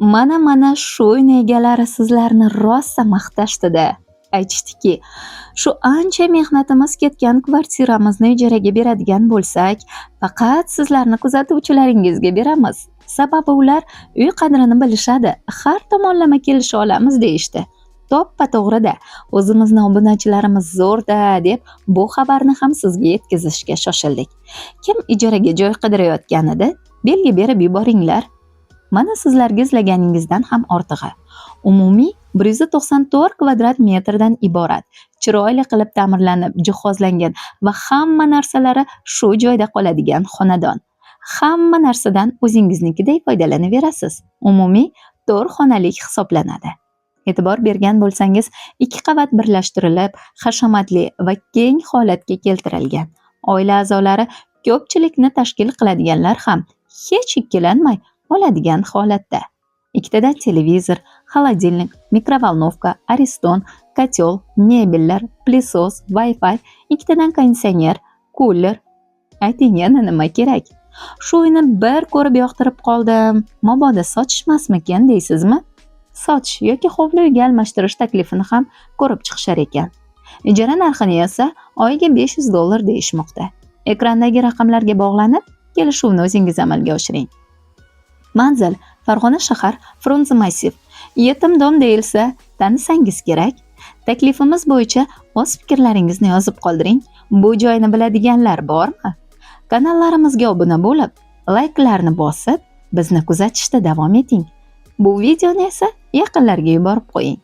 Mana shu uy egalari sizlarni rosa maqtashdi-da. Aytishdiki, shu ancha mehnatimiz ketgan kvartiramizni ijaraga beradigan bo'lsak, faqat sizlarni kuzatuvchilaringizga beramiz. Sababi ular uy qadrini bilishadi, har tomonlama kelisha olamiz deyishdi. To'ppa-to'g'ri-da, o'zimizni obunachilarimiz zo'rda deb bu xabarni ham sizga yetkazishga shoshildik. Kim ijaraga joy qidirayotganida belgi berib yuboringlar. Mana sizlarga izlaganingizdan ham ortig'i. Umumiy 194 kvadrat metrdan iborat, chiroyli qilib ta'mirlanib, jihozlangan va hamma narsalari shu joyda qoladigan xonadon. Hamma narsadan o'zingiznikiday foydalanaverasiz. Umumiy 4 xonalik hisoblanadi. E'tibor bergan bo'lsangiz, 2 qavat birlashtirilib, hashamatli va keng holatga keltirilgan. Oila a'zolari ko'pchilikni tashkil qiladiganlar ham hech ikkilanmay oladigan holatda. Ikkitadan televizor, xolodilnik, mikrovolnovka, ariston, kotel, mebellar, plysos, Wi-Fi, ikkitadan konditsioner, kuler. Ayting, yana nima kerak? Shu uyni bir ko'rib yoqtirib qoldim. Mabodo sotishmasmikan deysizmi? Sotish yoki hovli uyga almashtirish taklifini ham ko'rib chiqishar ekan. Ijara narxini esa oyiga $500 deyishmoqda. Ekrandagi raqamlarga bog'lanib, kelishuvni o'zingiz amalga oshiring. Manzil: Farg'ona shahar, Frunze massiv. Yetim dom deyilsa, tanisangiz kerak. Taklifimiz bo'yicha o'z fikrlaringizni yozib qoldiring. Bu joyni biladiganlar bormi? Kanallarimizga obuna bo'lib, layklarni bosib, bizni kuzatishda davom eting. Bu videoni esa yaqinlarga yuborib qo'ying.